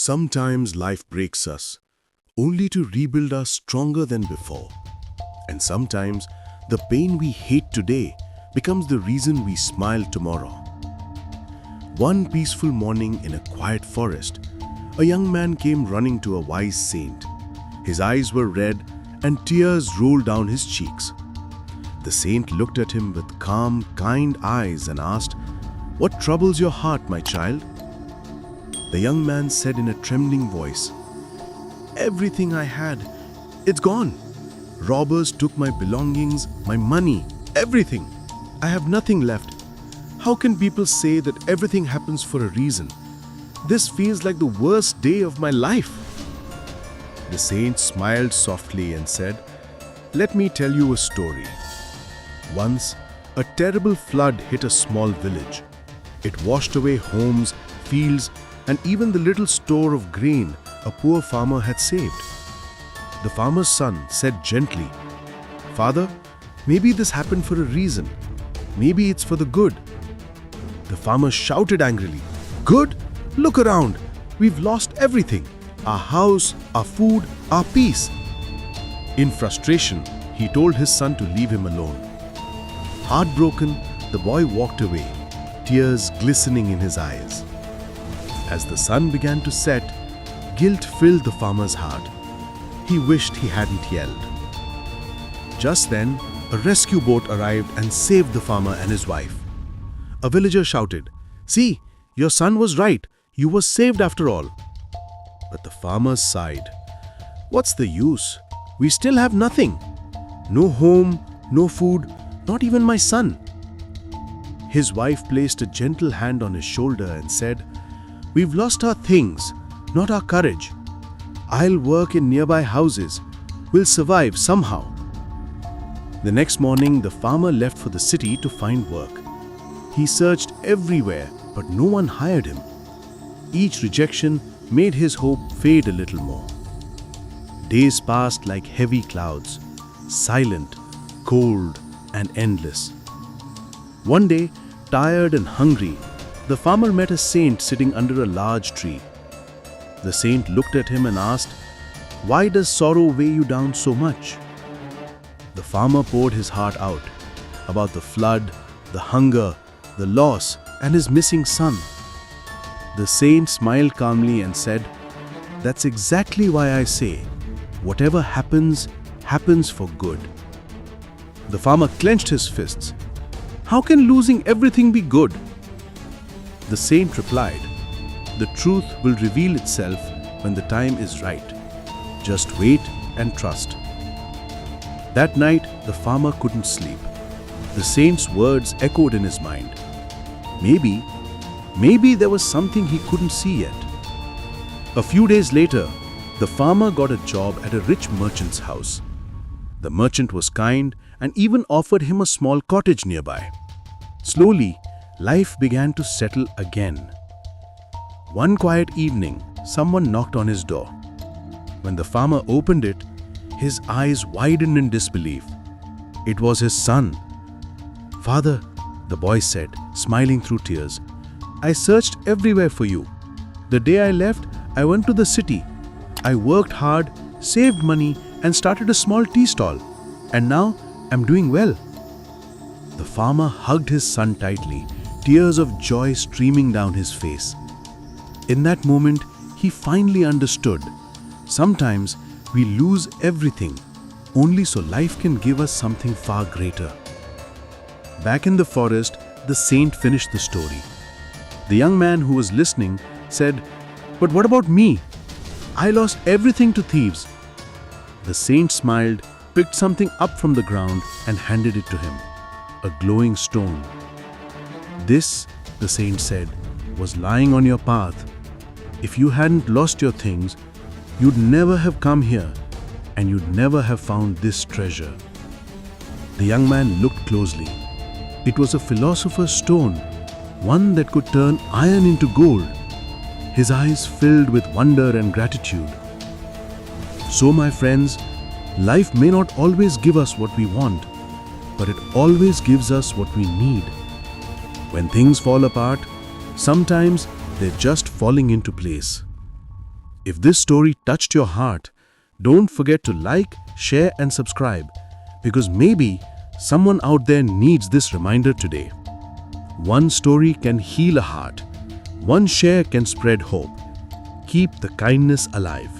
Sometimes life breaks us, only to rebuild us stronger than before. And sometimes the pain we hate today becomes the reason we smile tomorrow. One peaceful morning in a quiet forest, a young man came running to a wise saint. His eyes were red and tears rolled down his cheeks. The saint looked at him with calm, kind eyes and asked, "What troubles your heart, my child?" The young man said in a trembling voice, "Everything I had, it's gone. Robbers took my belongings, my money, everything. I have nothing left. How can people say that everything happens for a reason? This feels like the worst day of my life." The saint smiled softly and said, "Let me tell you a story. Once, a terrible flood hit a small village. It washed away homes, fields, and even the little store of grain a poor farmer had saved. The farmer's son said gently, "Father, maybe this happened for a reason. Maybe it's for the good." The farmer shouted angrily, "Good? Look around. We've lost everything. Our house, our food, our peace." In frustration, he told his son to leave him alone. Heartbroken, the boy walked away, tears glistening in his eyes. As the sun began to set, guilt filled the farmer's heart. He wished he hadn't yelled. Just then, a rescue boat arrived and saved the farmer and his wife. A villager shouted, "See, your son was right. You were saved after all." But the farmer sighed. "What's the use? We still have nothing. No home, no food, not even my son." His wife placed a gentle hand on his shoulder and said, "We've lost our things, not our courage. I'll work in nearby houses. We'll survive somehow." The next morning, the farmer left for the city to find work. He searched everywhere, but no one hired him. Each rejection made his hope fade a little more. Days passed like heavy clouds, silent, cold, and endless. One day, tired and hungry, the farmer met a saint sitting under a large tree. The saint looked at him and asked, "Why does sorrow weigh you down so much?" The farmer poured his heart out about the flood, the hunger, the loss, and his missing son. The saint smiled calmly and said, "That's exactly why I say, whatever happens, happens for good." The farmer clenched his fists. "How can losing everything be good?" The saint replied, "The truth will reveal itself when the time is right. Just wait and trust." That night, the farmer couldn't sleep. The saint's words echoed in his mind. Maybe there was something he couldn't see yet. A few days later, the farmer got a job at a rich merchant's house. The merchant was kind and even offered him a small cottage nearby. Slowly, life began to settle again. One quiet evening, someone knocked on his door. When the farmer opened it, his eyes widened in disbelief. It was his son. "Father," the boy said, smiling through tears, "I searched everywhere for you. The day I left, I went to the city. I worked hard, saved money, and started a small tea stall. And now, I'm doing well." The farmer hugged his son tightly, tears of joy streaming down his face. In that moment, he finally understood. Sometimes we lose everything, only so life can give us something far greater. Back in the forest, the saint finished the story. The young man who was listening said, "But what about me? I lost everything to thieves." The saint smiled, picked something up from the ground, and handed it to him, a glowing stone. "This," the saint said, "was lying on your path. If you hadn't lost your things, you'd never have come here, and you'd never have found this treasure." The young man looked closely. It was a philosopher's stone, one that could turn iron into gold. His eyes filled with wonder and gratitude. So, my friends, life may not always give us what we want, but it always gives us what we need. When things fall apart, sometimes they're just falling into place. If this story touched your heart, don't forget to like, share, and subscribe, because maybe someone out there needs this reminder today. One story can heal a heart. One share can spread hope. Keep the kindness alive.